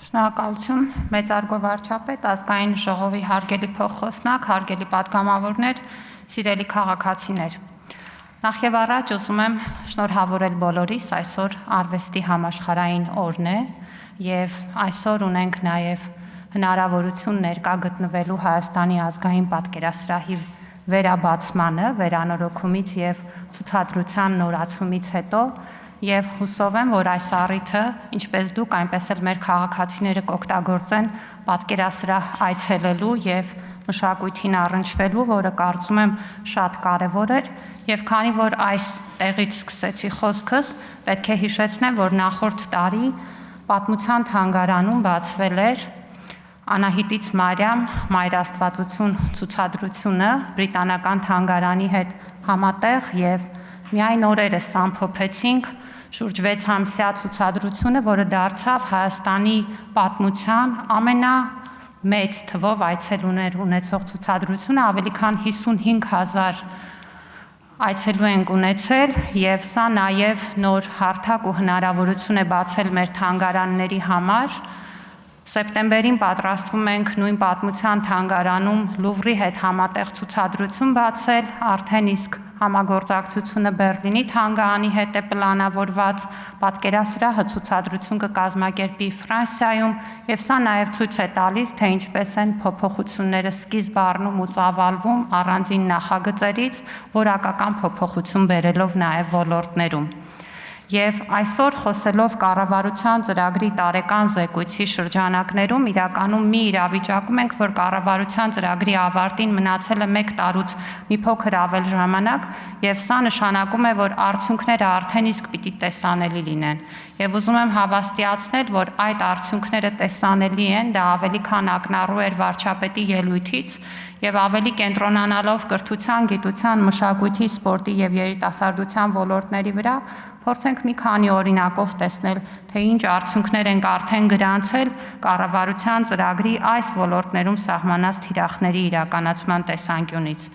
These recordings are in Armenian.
Շնորհակալություն, մեծարգո վարչապետ, ազգային ժողովի հարգելի փոխխոսնակ, հարգելի պատգամավորներ, սիրելի քաղաքացիներ։ Նախ եւ առաջ ուզում եմ շնորհավորել բոլորիս, այսօր արվեստի համաշխարհային օրն է եւ այսօր ունենք նաեւ հնարավորություն ներկա գտնվելու Հայաստանի ազգային պատկերասրահի վերաբացմանը, վերանորոգումից եւ ցուցադրության նորացումից հետո Եվ հուսով եմ, որ այս առիթը, ինչպես դուք, այնպես էլ մեր քաղաքացիները կօգտագործեն պատկերասրահ այցելելու եւ մշակույթին առնչվելու, որը կարծում եմ շատ կարեւոր էր, եւ քանի որ այս տեղից սկսեցի խոսքս, պետք է հիշեցնեմ, որ նախորդ տարի Պատմության թանգարանում բացվել էր Անահիտից Մարիամ Մայրաստվածություն ցուցադրությունը բրիտանական թանգարանի հետ համատեղ եւ միայն օրերս ամփոփեցինք շուրջ 6 ամսյա ցուցադրությունը, որը դարձավ Հայաստանի պատմության ամենամեծ թվով այցելուներ ունեցող ցուցադրությունը, ավելի քան 55,000 այցելու ենք ունեցել եւ սա նաեւ նոր հարթակ ու հնարավորություն է բացել մեր թանգարանների համար։ Սեպտեմբերին պատրաստվում ենք նույն պատմության թանգարանում Լուվրի հետ համատեղ ցուցադրություն բացել, արդեն իսկ համագործակցությունը Բեռլինի թանգարանի հետ է պլանավորված, պատկերասրահը ցուցադրություն կկազմակերպի Ֆրանսիայում եւ սա նաեւ ցույց է տալիս, թե ինչպես են փոփոխությունները սկիզբ առնում ու ծավալվում առանձին նախագծերից, որակական փոփոխություն բերելով նաեւ ոլորտներում։ Եվ այսօր խոսելով կառավարության ծրագրի տարեկան զեկույցի շրջանակներում իրականում մի իրավիճակում ենք, որ կառավարության ծրագրի ավարտին մնացել է 1 տարուց մի փոքր ավել ժամանակ եւ սա նշանակում է, որ արդյունքները արդեն իսկ պիտի տեսանելի լինեն։ Եվ ուզում եմ հավաստիացնել, որ այդ արդյունքները տեսանելի են, դա ավելի քան ակնառու էր վարչապետի ելույթից եւ ավելի կենտրոնանալով կրթության, գիտության, մշակույթի, սպորտի եւ երիտասարդության ոլորտների վրա, փորձենք մի քանի օրինակով տեսնել, թե ինչ արդյունքներ ենք արդեն գրանցել կառավարության ծրագրի այս ոլորտներում սահմանած թիրախների իրականացման տեսանկյունից։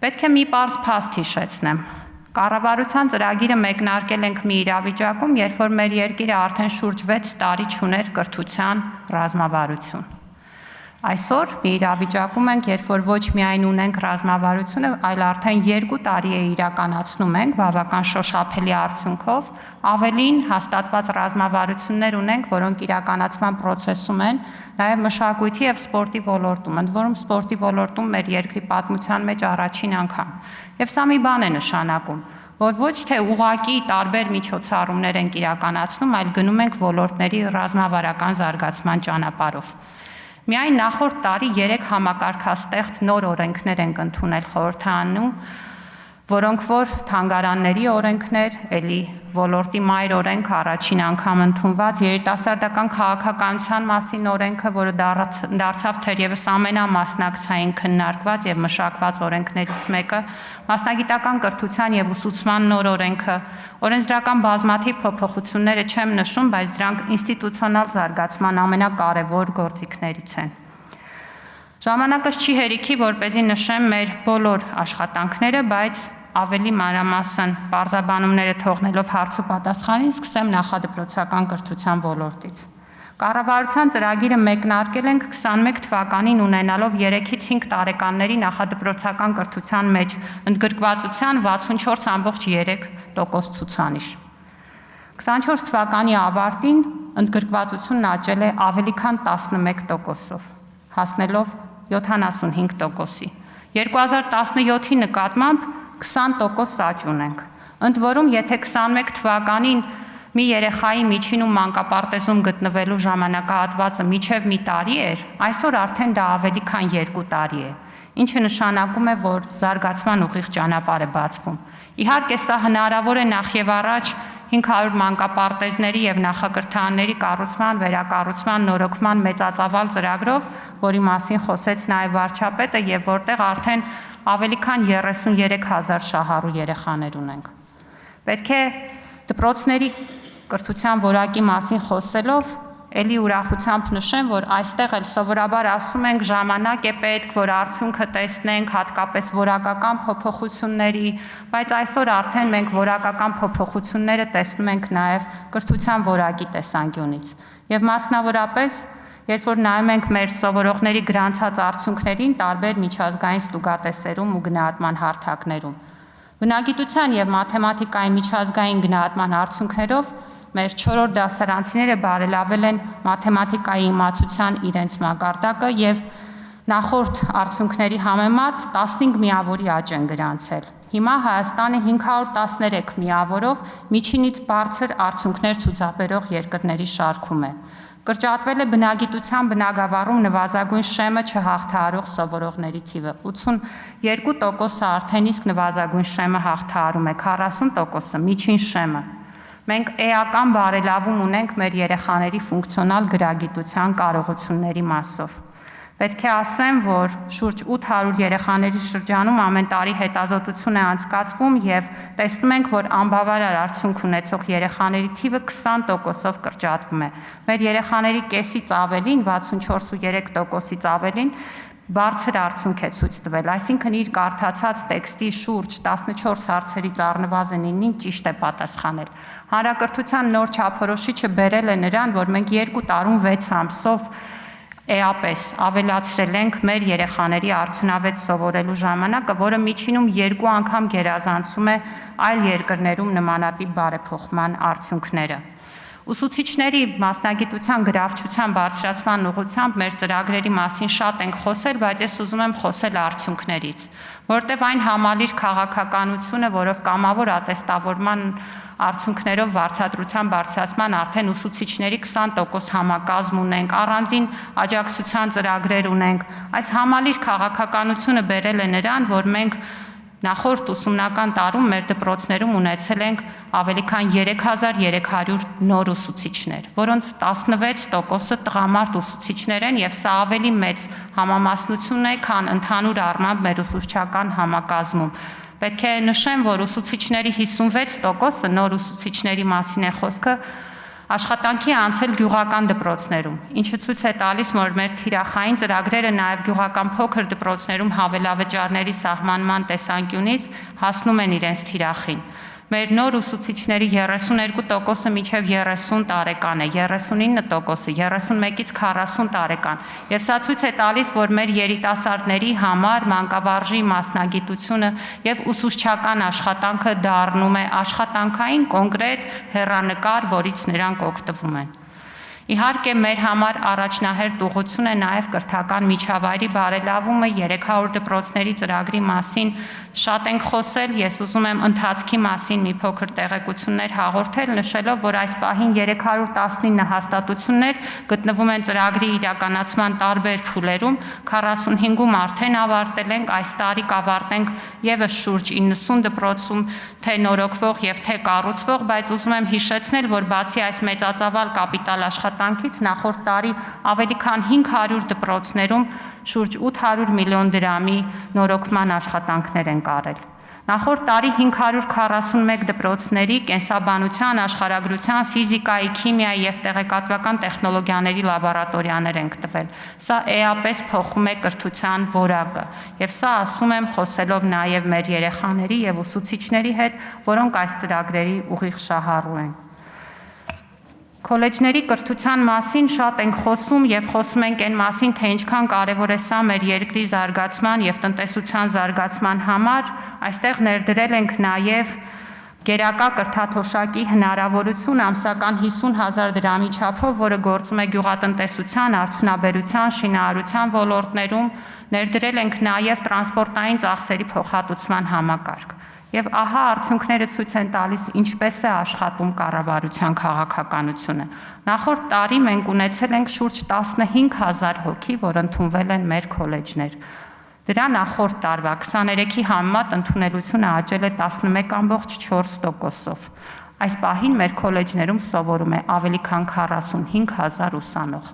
Պետք է մի պարզ փաստ հիշեցնեմ։ Կառավարության ծրագիրը մեկնարկել ենք մի իրավիճակում, երբ որ մեր երկիրը արդեն շուրջ 6 տարի չուներ կրթության ռազմավարություն։ Այսօր մի իրավիճակում ենք, երբ որ ոչ միայն ունենք ռազմավարությունը, այլ արդեն 2 տարի է իրականացնում ենք բավական շոշափելի արդյունքով, ավելին հաստատված ռազմավարություններ ունենք, որոնք իրականացման process-ում են, նաև մշակույթի եւ սպորտի ոլորտում, ընդ որում սպորտի ոլորտում մեր երկրի պատմության մեջ առաջին անգամ։ Եվ սա մի բան է նշանակում, որ ոչ թե ուղղակի տարբեր միջոցառումներ ենք իրականացնում, այլ գնում ենք ոլորտների ռազմավարական զարգացման ճանապարհով։ Միայն նախորդ տարի 3 համակարգաստեղծ նոր օրենքներ ենք ընդունել խորհրդարանում, որոնք որ թանգարանների օրենքներ, էլի ոլորտի մայր օրենք առաջին անգամ ընդունված, երիտասարդական քաղաքականության մասին օրենքը, որը դարձավ թերևս ամենամասնակցային քննարկված եւ մշակված օրենքներից մեկը, մասնագիտական կրթության եւ ուսուցման նոր օրենքը, օրենսդրական բազմաթիվ փոփոխությունները չեմ նշում, բայց դրանք ինստիտուցիոնալ զարգացման ամենակարևոր գործիքներից են։ Ժամանակս չի հերիքի, որպեսզի նշեմ մեր բոլոր աշխատանքները, բայց ավելի մանրամասն բարձաբանումները թողնելով հարց ու պատասխանին սկսեմ նախադպրոցական կրթության ոլորտից։ Կառավարության ծրագիրը մեկնարկել ենք 21 թվականին ունենալով 3-ից 5 տարեկանների նախադպրոցական կրթության մեջ ընդգրկվածության 64.3% ցուցանիշ։ 24 թվականի ավարտին ընդգրկվածությունն աճել է ավելի քան 11%-ով, հասնելով 75%-ի։ 2017-ի նկատմամբ 20% աճ ունենք։ Ընդ որում, եթե 21 թվականին մի երեխայի միջին ու մանկապարտեզում գտնվելու ժամանակահատվածը մինչև մի տարի էր, այսօր արդեն դա ավելի քան 2 տարի է, ինչը նշանակում է, որ զարգացման ուղիղ ճանապարհ է բացվում։ Իհարկե, սա հնարավոր է նախ եւ առաջ 500 մանկապարտեզների եւ նախակրթարանների կառուցման, վերակառուցման, նորոգման մեծածավալ ծրագրով, որի մասին խոսեց նաեւ վարչապետը եւ որտեղ արդեն ավելի քան 33,000 շահառու երեխաներ ունենք։ Պետք է դպրոցների կրթության որակի մասին խոսելով Էլի ուրախությամբ նշեմ, որ այստեղ էլ սովորաբար ասում ենք ժամանակ է պետք, որ արդյունքը տեսնենք, հատկապես որակական փոփոխությունների, բայց այսօր արդեն մենք որակական փոփոխությունները տեսնում ենք նաև կրթության որակի տեսանկյունից։ Եվ մասնավորապես, երբ որ նայում ենք մեր սովորողների գրանցած արդյունքներին տարբեր միջազգային ստուգատեսերում ու գնահատման հարթակներում, բնագիտության եւ մաթեմատիկայի միջազգային գնահատման արդյունքներով մեր 4-րդ դասարանցիները բարելավել են մաթեմատիկայի իմացության իրենց մակարդակը եւ նախորդ արդյունքների համեմատ 15 միավորի աճ են գրանցել։ Հիմա Հայաստանը 513 միավորով միջինից բարձր արդյունքներ ցուցաբերող երկրների շարքում է։ Կրճատվել է բնագիտության բնագավառում նվազագույն շեմը չհաղթահարող սովորողների թիվը։ 82%-ը արդեն իսկ նվազագույն շեմը հաղթահարում է, 40%-ը միջին շեմը։ Մենք էական բարելավում ունենք մեր երեխաների ֆունկցիոնալ գրագիտության կարողությունների մասով։ Պետք է ասեմ, որ շուրջ 800 երեխաների շրջանում ամեն տարի հետազոտություն է անցկացվում եւ տեսնում ենք, որ անբավարար արդյունք ունեցող երեխաների թիվը 20%-ով կրճատվում է։ Մեր երեխաների կեսից ավելին, 64.3%-ից ավելին բարձր արդյունք է ցույց տվել, այսինքն իր կարդացած տեքստի շուրջ 14 հարցերից առնվազն 9-ին ճիշտ է պատասխանել։ Հանրակրթության նոր չափորոշիչը բերել է նրան, որ մենք 2 տարում 6 ամսով էապես ավելացրել ենք մեր երեխաների արդյունավետ սովորելու ժամանակը, որը միջինում 2 անգամ գերազանցում է այլ երկրներում նմանատիպ բարեփոխման արդյունքները։ Ուսուցիչների մասնագիտության գրավչության բարձրացման ուղղությամբ մեր ծրագրերի մասին շատ ենք խոսել, բայց ես ուզում եմ խոսել արդյունքներից, որտեղ այն համալիր քաղաքականությունը, որով կամավոր ատեստավորման արդյունքներով վարձատրության բարձրացման արդեն ուսուցիչների 20% համակազմ ունենք, առանձին աջակցության ծրագրեր ունենք, այս համալիր քաղաքականությունը բերել է նրան, որ մենք նախորդ ուսումնական տարում մեր դպրոցներում ունեցել ենք ավելի քան 3300 նոր ուսուցիչներ, որոնց 16%-ը տղամարդ ուսուցիչներ են եւ սա ավելի մեծ համամասնություն է, քան ընդհանուր առմամբ մեր ուսուցչական համակազմում։ Պետք է նշեմ, որ ուսուցիչների 56%-ը նոր ուսուցիչների մասին է խոսքը, աշխատանքի անցել գյուղական դպրոցներում, ինչը ցույց է տալիս, որ մեր թիրախային ծրագրերը նաև գյուղական փոքր դպրոցներում հավելավճարների սահմանման տեսանկյունից հասնում են իրենց թիրախին։ Մեր նոր ուսուցիչների 32%-ը մինչև 30 տարեկան է, 39%-ը 31-ից 40 տարեկան։ Եվ սա ցույց է տալիս, որ մեր երիտասարդների համար մանկավարժի մասնագիտությունը եւ ուսուցչական աշխատանքը դառնում է աշխատանքային կոնկրետ հեռանկար, որից նրանք օգտվում են։ Իհարկե մեր համար առաջնահերթ ուղղություն է նաև կրթական միջավայրի բարելավումը, 300 դպրոցների ծրագրի մասին շատ ենք խոսել, ես ուզում եմ ընթացքի մասին մի փոքր տեղեկություններ հաղորդել, նշելով, որ այս պահին 319 հաստատություններ գտնվում են ծրագրի իրականացման տարբեր փուլերում, 45-ում արդեն ավարտել ենք, այս տարի կավարտենք եւս շուրջ 90 դպրոցում, թե նորոգվող եւ թե կառուցվող, բայց ուզում եմ հիշեցնել, որ բացի այս մեծածավալ կապիտալ աշխատանքից նախորդ տարի ավելի քան 500 դպրոցներում շուրջ 800 միլիոն դրամի նորոգման աշխատանքներ են կարել։ Նախորդ տարի 541 դպրոցների կենսաբանության, աշխարհագրության, ֆիզիկայի, քիմիայի եւ տեղեկատվական տեխնոլոգիաների լաբորատորիաներ ենք տվել։ Սա էապես փոխում է կրթության որակը։ Եվ սա ասում եմ խոսելով նաեւ մեր երեխաների եւ ուսուցիչների հետ, որոնք այս ծրագրերի ուղիղ շահառու են։ Քոլեջների կրթության մասին շատ ենք խոսում եւ խոսում ենք այն մասին, թե ինչքան կարեւոր է սա մեր երկրի զարգացման եւ տնտեսության զարգացման համար, այստեղ ներդրել ենք նաեւ գերակա կրթաթոշակի հնարավորություն ամսական 50,000 դրամի չափով, որը գործում է գյուղատնտեսության, արդյունաբերության, շինարարության ոլորտներում, ներդրել ենք նաեւ տրանսպորտային ծախսերի փոխհատուցման համակարգ։ Եվ ահա արդյունքները ցույց են տալիս, ինչպես է աշխատում կառավարության քաղաքականությունը։ Նախորդ տարի մենք ունեցել ենք շուրջ 15,000 հոգի, որ ընդունվել են մեր քոլեջներ։ Դրա նախորդ տարվա 23-ի համեմատ ընդունելությունը աճել է 11.4%-ով։ Այս պահին մեր քոլեջներում սովորում է ավելի քան 45,000 ուսանող։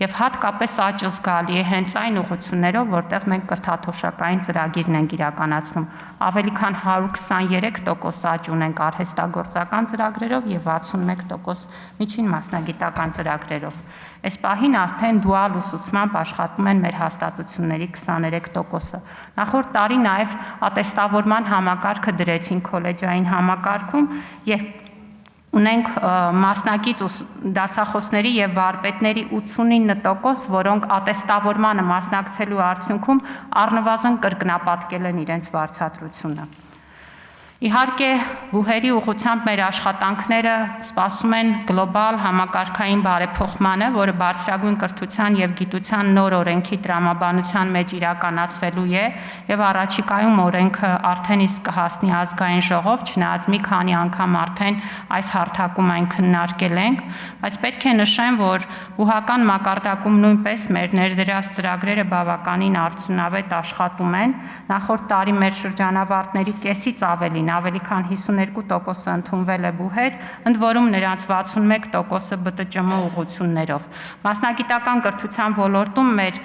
Եվ հատկապես աճը զգալի է հենց այն ուղղություններով, որտեղ մենք կրթաթոշակային ծրագիրն ենք իրականացնում։ Ավելի քան 123% աճ ունենք արհեստագործական ծրագրերով եւ 61% միջին մասնագիտական ծրագրերով։ Այս պահին արդեն դուալ ուսուցմամբ աշխատում են մեր հաստատությունների 23%-ը։ Նախորդ տարի նաև ատեստավորման համակարգը դրեցին քոլեջային համակարգում եւ ունենք մասնակից դասախոսների եւ վարպետների 89%, որոնք ատեստավորմանը մասնակցելու արդյունքում առնվազն կրկնապատկել են իրենց վարձատրությունը։ Իհարկե, բուհերի ուղղությամբ մեր աշխատանքները սպասում են գլոբալ համակարգային բարեփոխմանը, որը բարձրագույն կրթության եւ գիտության նոր օրենքի տրամաբանության մեջ իրականացվելու է եւ առաջիկայում օրենքը արդեն իսկ կհասնի ազգային ժողով, չնայած մի քանի անգամ արդեն այս հարթակում այն քննարկել ենք, բայց պետք է նշեմ, որ բուհական մակարդակում նույնպես մեր ներդրած ծրագրերը բավականին արդյունավետ աշխատում են։ Նախորդ տարի մեր շրջանավարտների կեսից ավելի քան 52% ընդունվել է բուհեր, ընդ որում նրանց 61% ԲՏՃՄ ուղղություններով։ Մասնագիտական կրթության ոլորտում մեր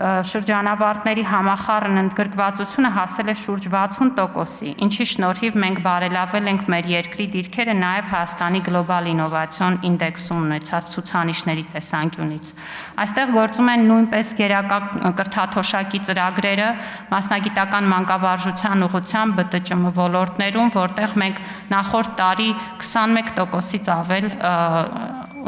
շրջանավարտների համախառն ընդգրկվածությունը հասել է շուրջ 60%-ի, ինչի շնորհիվ մենք բարելավել ենք մեր երկրի դիրքերը նաև Հայաստանի գլոբալ ինովացիոն ինդեքսում ունեցած ցուցանիշների տեսանկյունից։ Այստեղ գործում են նույնպես գերակա կրթաթոշակի ծրագրերը մասնագիտական մանկավարժության ուղղությամբ ԲՏՃՄ ոլորտներում, որտեղ մենք նախորդ տարի 21%-ից ավել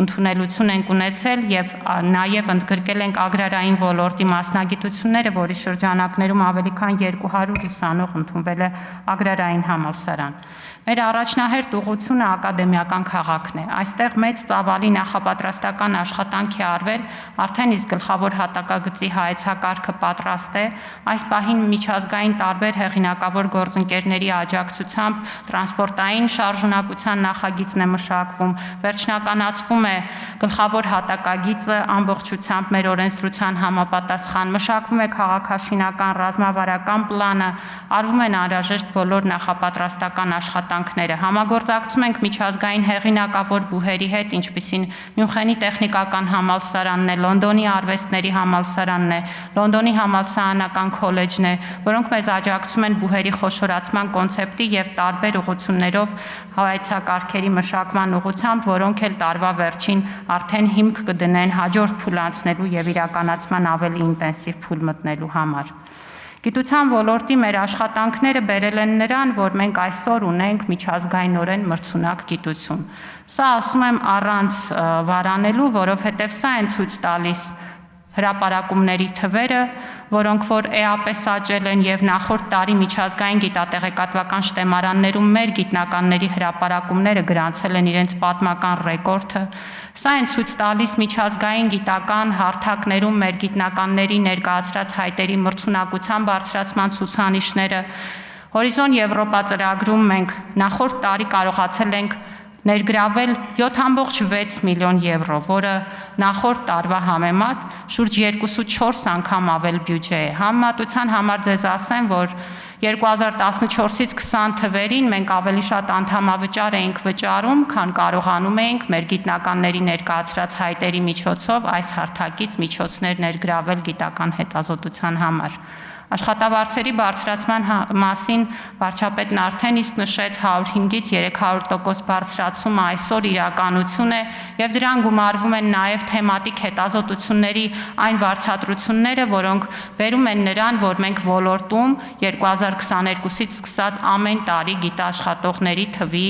ընդունելություն ենք ունեցել եւ նաեւ ընդգրկել ենք ագրարային ոլորտի մասնագիտությունները, որի շրջանակներում ավելի քան 200 ուսանող ընդունվել է ագրարային համալսարան։ Մեր առաջնահերթ ուղղությունը ակադեմիական քաղաքն է։ Այստեղ մեծ ծավալի նախապատրաստական աշխատանք է արվել, արդեն իսկ գլխավոր հատակագծի հայեցակարգը պատրաստ է։ Այս պահին միջազգային տարբեր հեղինակավոր գործընկերների աջակցությամբ տրանսպորտային շարժունակության նախագիծն է մշակվում, վերջնականացվում է գլխավոր հատակագիծը ամբողջությամբ մեր օրենսդրության համապատասխան, մշակվում է քաղաքաշինական ռազմավարական պլանը, արվում են անհրաժեշտ բոլոր նախապատրաստական աշխատանքները։ Համագործակցում ենք միջազգային հեղինակավոր բուհերի հետ, ինչպիսին Մյունխենի տեխնիկական համալսարանն է, Լոնդոնի արվեստների համալսարանն է, Լոնդոնի համալսարանական քոլեջն է, որոնք մեզ աջակցում են բուհերի խոշորացման կոնցեպտի եւ տարբեր ուղղություններով հայեցակարգերի մշակման ուղղությամբ, որոնք էլ տարվա վերջին արդեն հիմք կդնեն հաջորդ փուլ անցնելու եւ իրականացման ավելի ինտենսիվ փուլ մտնելու համար։ Գիտության ոլորտի մեր աշխատանքները բերել են նրան, որ մենք այսօր ունենք միջազգայինորեն մրցունակ գիտություն։ Սա ասում եմ առանց վարանելու, որովհետև սա են ցույց տալիս հրապարակումների թվերը, որոնք որ էապես աճել են եւ նախորդ տարի միջազգային գիտատեղեկատվական շտեմարաններում մեր գիտնականների հրապարակումները գրանցել են իրենց պատմական ռեկորդը։ Սա են ցույց տալիս միջազգային գիտական հարթակներում մեր գիտնականների ներկայացրած հայտերի մրցունակության բարձրացման ցուցանիշները։ Հորիզոն Եվրոպա ծրագրում մենք նախորդ տարի կարողացել ենք ներգրավել 7.6 միլիոն եվրո, որը նախորդ տարվա համեմատ շուրջ 2.4 անգամ ավել բյուջե է։ Համեմատության համար ձեզ ասեմ, որ 2014-ից 20 թվերին մենք ավելի շատ անդամավճար էինք վճարում, քան կարողանում էինք մեր գիտնականների ներկայացրած հայտերի միջոցով այս հարթակից միջոցներ ներգրավել գիտական հետազոտության համար։ Աշխատավարձերի բարձրացման մասին վարչապետն արդեն իսկ նշեց 105-ից 300% բարձրացումը այսօր իրականություն է եւ դրան գումարվում են նաեւ թեմատիկ հետազոտությունների այն վարձատրությունները, որոնք բերում են նրան, որ մենք ոլորտում 2022-ից սկսած ամեն տարի գիտաշխատողների թվի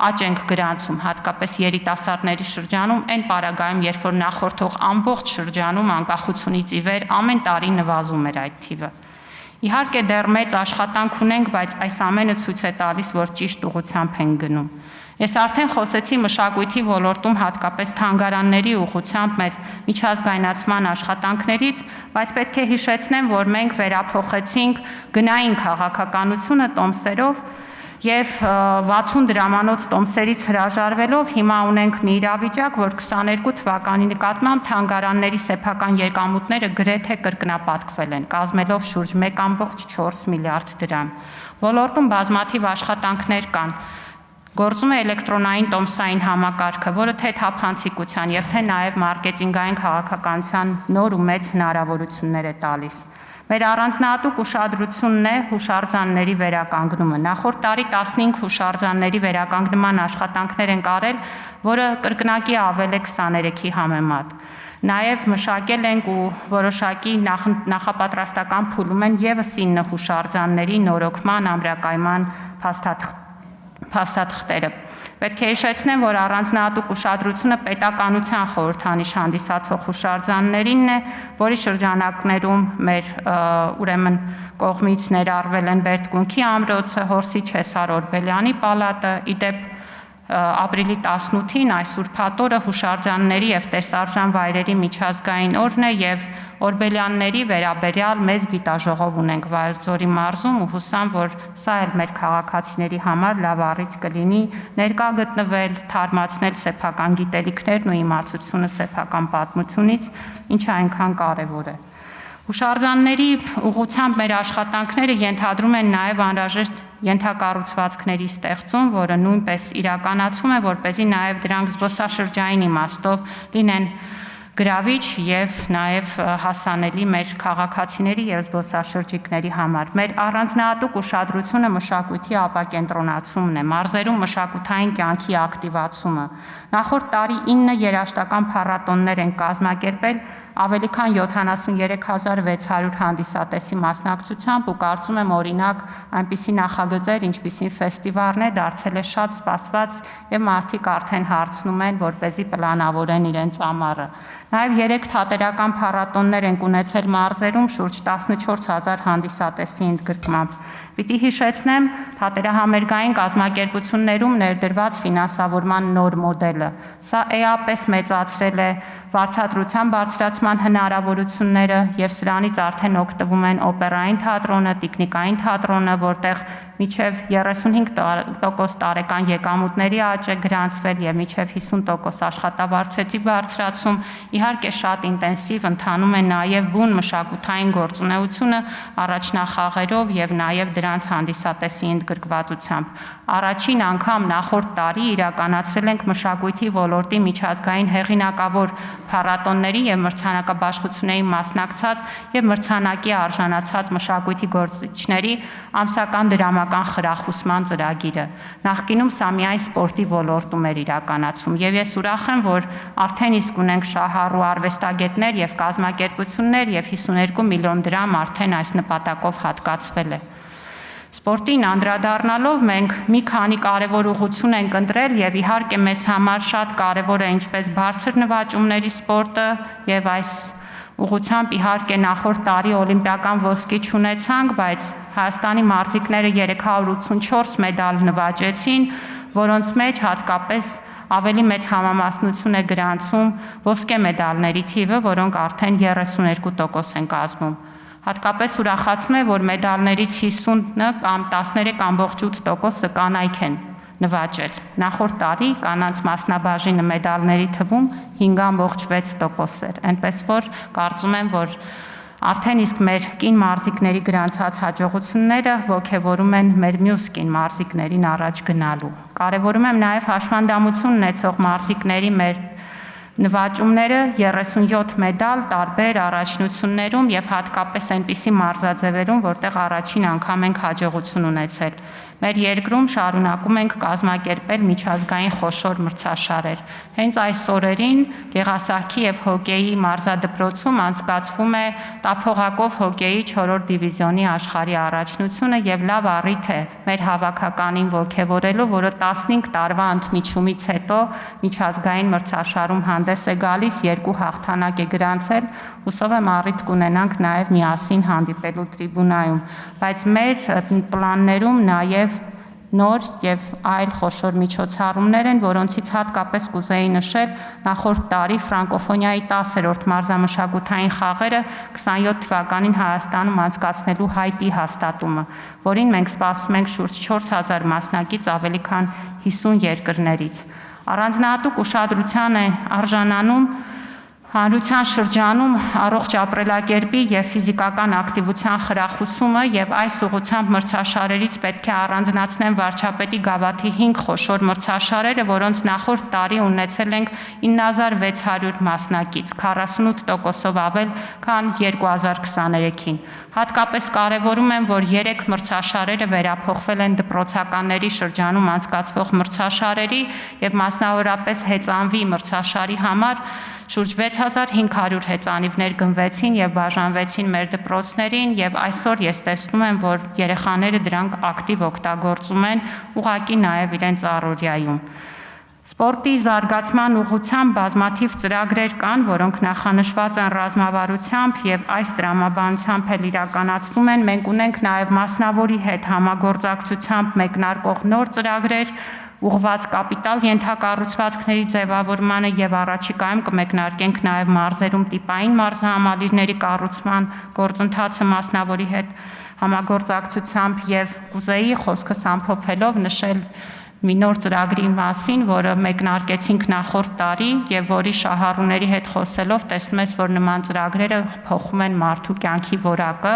աճ ենք գրանցում, հատկապես երիտասարդների շրջանում, այն պարագայում, երբ որ նախորդող ամբողջ շրջանում անկախությունից ի վեր ամեն տարի նվազում էր այդ թիվը։ Իհարկե դեռ մեծ աշխատանք ունենք, բայց այս ամենը ցույց է տալիս, որ ճիշտ ուղղությամբ ենք գնում։ Ես արդեն խոսեցի մշակույթի ոլորտում հատկապես թանգարանների ուղղությամբ մեր միջազգայնացման աշխատանքներից, բայց պետք է հիշեցնեմ, որ մենք վերափոխեցինք գնային քաղաքականությունը տոմսերով եւ 60 դրամանոց տոմսերից հրաժարվելով հիմա ունենք մի իրավիճակ, որ 22 թվականի նկատմամբ թանգարանների սեփական եկամուտները գրեթե կրկնապատկվել են, կազմելով շուրջ 1.4 միլիարդ դրամ։ Ոլորտում բազմաթիվ աշխատանքներ կան։ Գործում է էլեկտրոնային տոմսային համակարգը, որը թե թափանցիկության եւ թե նաեւ մարքեթինգային քաղաքականության նոր ու մեծ հնարավորություններ է տալիս։ Մեր առանձնահատուկ ուշադրությունն է հուշարձանների վերականգնումը։ Նախորդ տարի 15 հուշարձանների վերականգնման աշխատանքներ են արել, որը կրկնակի ավել է 23-ի համեմատ։ Նաև մշակել ենք ու որոշակի նախապատրաստական փուլում են եւս 9 հուշարձանների նորոգման, ամրակայման փաստաթղթերը։ Պետք է հիշեցնեմ, որ առանձնահատուկ ուշադրությունը պետականության խորհրդանիշ հանդիսացող հուշարձաններին է, որի շրջանակներում մեր ուրեմն կողմից ներառվել են Բերդկունքի ամրոցը, Հորսի Չեսար Օրբելյանի պալատը, իդեպ ապրիլի 18-ին այս ուրբաթ օրը հուշարձանների եւ տեսարժան վայրերի միջազգային օրն է եւ Օրբելյանների վերաբերյալ մեծ գիտաժողով ունենք Վայոց-Ձորի մարզում ու հուսամ, որ սա էլ մեր քաղաքացիների համար լավ առիթ կլինի ներկա գտնվել, թարմացնել սեփական գիտելիքներն ու իմացությունը սեփական պատմությունից, ինչը այնքան կարեւոր է։ Հուշարձանների ուղղությամբ մեր աշխատանքները ենթադրում են նաև անհրաժեշտ ենթակառուցվածքների ստեղծում, որը նույնպես իրականացվում է, որպեսզի նաև դրանք զբոսաշրջային իմաստով լինեն գրավիչ եւ նաև հասանելի մեր քաղաքացիների եւ զբոսաշրջիկների համար։ Մեր առանձնահատուկ ուշադրությունը մշակույթի ապակենտրոնացումն է, մարզերում մշակութային կյանքի ակտիվացումը։ Նախորդ տարի 9 երաժշտական փառատոններ են կազմակերպել ավելի քան 73600 հանդիսատեսի մասնակցությամբ ու կարծում եմ օրինակ այնպիսի նախագծեր, ինչպիսին ֆեստիվալն է, դարձել է շատ սպասված եւ մարդիկ արդեն հարցնում են, որպեսզի պլանավորեն իրենց ամառը։ Նաև 3 թատերական փառատոններ են ունեցել մարզերում շուրջ 14000 հանդիսատեսի ընդգրկմամբ։ Պիտի հիշեցնեմ թատերահամերգային կազմակերպություններում ներդրված ֆինանսավորման նոր մոդելը։ Սա էապես մեծացրել է վարձատրության բարձրացման հնարավորությունները եւ սրանից արդեն օգտվում են օպերային թատրոնը, տիկնիկային թատրոնը, որտեղ մինչև 35% տարեկան եկամուտների աճ է գրանցվել եւ մինչև 50% աշխատավարձեցի բարձրացում, իհարկե շատ ինտենսիվ ընթանում է նաեւ բուն մշակութային գործունեությունը առաջնախաղերով եւ նաեւ դրանց հանդիսատեսի ընդգրկվածությամբ։ Առաջին անգամ նախորդ տարի իրականացրել ենք մշակույթի ոլորտի միջազգային հեղինակավոր փառատոնների եւ մրցանակաբաշխությունների մասնակցած եւ մրցանակի արժանացած մշակույթի գործիչների ամսական դրամական խրախուսման ծրագիրը։ Նախկինում սա միայն սպորտի ոլորտում էր իրականացում եւ ես ուրախ եմ, որ արդեն իսկ ունենք շահառու արվեստագետներ եւ կազմակերպություններ եւ 52 միլիոն դրամ արդեն այս նպատակով հատկացվել է։ Սպորտին անդրադառնալով մենք մի քանի կարևոր ուղղություն ենք ընտրել եւ իհարկե մեզ համար շատ կարևոր է ինչպես բարձր նվաճումների սպորտը եւ այս ուղղությամբ իհարկե նախորդ տարի օլիմպիական ոսկի չունեցանք, բայց Հայաստանի մարզիկները 384 մեդալ նվաճեցին, որոնց մեջ հատկապես ավելի մեծ համամասնություն է գրանցում ոսկե մեդալների թիվը, որոնք արդեն 32% են կազմում։ Հատկապես ուրախացնում է, որ մեդալներից 50-ը կամ 13.8% կանայք են նվաճել։ Նախորդ տարի կանանց մասնաբաժինը մեդալների թվում 5.6% էր։ Այնպես որ կարծում եմ, որ արդեն իսկ մեր կին մարզիկների գրանցած հաջողությունները ոգևորում են մեր մյուս կին մարզիկներին առաջ գնալու։ Կարևորում եմ նաև հաշվանդամություն ունեցող մարզիկների մեր նվաճումները 37 մեդալ տարբեր առաջնություններում եւ հատկապես այնպիսի մարզաձևերում, որտեղ առաջին անգամ ենք հաջողություն ունեցել։ Մեր երկրում շարունակում ենք կազմակերպել միջազգային խոշոր մրցաշարեր։ Հենց այս օրերին Գեղասահքի եւ հոկեյի մարզադպրոցում անցկացվում է տափողակով հոկեյի 4-րդ դիվիզիոնի աշխարհի առաջնությունը եւ լավ առիթ է մեր հավաքականին ոգևորելու, որը 15 տարվա ընդմիջումից հետո միջազգային մրցաշարում հանդես է գալիս, 2 հաղթանակ է գրանցել, հուսով եմ առիթ կունենանք նաեւ միասին հանդիպելու տրիբունայում, բայց մեր պլաններում նաեւ նոր եւ այլ խոշոր միջոցառումներ են, որոնցից հատկապես կուզեի նշել նախորդ տարի ֆրանկոֆոնիայի 10-րդ մարզամշակութային խաղերը 27 թվականին Հայաստանում անցկացնելու հայտի հաստատումը, որին մենք սպասում ենք շուրջ 4000 մասնակից ավելի քան 50 երկրներից։ Առանձնահատուկ ուշադրության է արժանանում հանրության շրջանում առողջ ապրելակերպի եւ ֆիզիկական ակտիվության խրախուսումը եւ այս ուղղությամբ մրցաշարերից պետք է առանձնացնեն վարչապետի գավաթի 5 խոշոր մրցաշարերը, որոնց նախորդ տարի ունեցել ենք 9600 մասնակից, 48%-ով ավել, քան 2023-ին։ Հատկապես կարևորում եմ, որ 3 մրցաշարերը վերափոխվել են դպրոցականների շրջանում անցկացվող մրցաշարերի եւ մասնավորապես հեծանվի մրցաշարի համար շուրջ 6500 հեծանիվներ գնվեցին եւ բաժանվեցին մեր դպրոցներին եւ այսօր ես տեսնում եմ, որ երեխաները դրանք ակտիվ օգտագործում են ուղղակի նաեւ իրենց առօրյայում։ Սպորտի զարգացման ուղղությամբ բազմաթիվ ծրագրեր կան, որոնք նախանշված են ռազմավարությամբ եւ այս տրամաբանությամբ էլ իրականացվում են։ Մենք ունենք նաեւ մասնավորի հետ համագործակցությամբ մեկնարկող նոր ծրագրեր, ուղղված կապիտալ ենթակառուցվածքների ձևավորմանը եւ առաջիկայում կմեկնարկենք նաեւ մարզերում տիպային մարզահամալիրների կառուցման գործընթացը մասնավորի հետ համագործակցությամբ եւ կուզեի խոսքս ամփոփելով նշել մի նոր ծրագրի մասին, որը մեկնարկեցինք նախորդ տարի եւ որի շահառուների հետ խոսելով տեսնում ես, որ նման ծրագրերը փոխում են մարդու կյանքի որակը,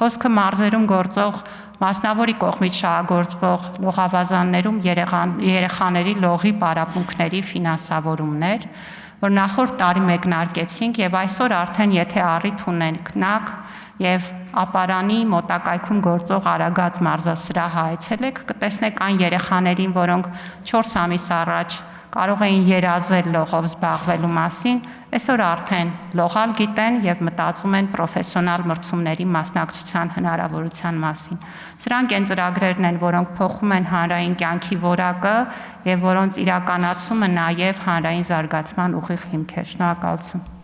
խոսքը մարզերում գործող մասնավորի կողմից շահագործվող լողավազաններում երեխաների լողի պարապմունքների ֆինանսավորումներ, որ նախորդ տարի մեկնարկեցինք եւ այսօր արդեն եթե առիթ ունենաք եւ ապարանի մոտակայքում գործող Արագած մարզասրահը այցելեք, կտեսնեք այն երեխաներին, որոնք 4 ամիս առաջ կարող էին երազել լողով զբաղվելու մասին, այսօր արդեն լողալ գիտեն եւ մտածում են պրոֆեսիոնալ մրցումների մասնակցության հնարավորության մասին։ Սրանք այն ծրագրերն են, որոնք փոխում են հանրային կյանքի որակը եւ որոնց իրականացումը նաեւ հանրային զարգացման ուղիղ հիմք է։ Շնորհակալություն։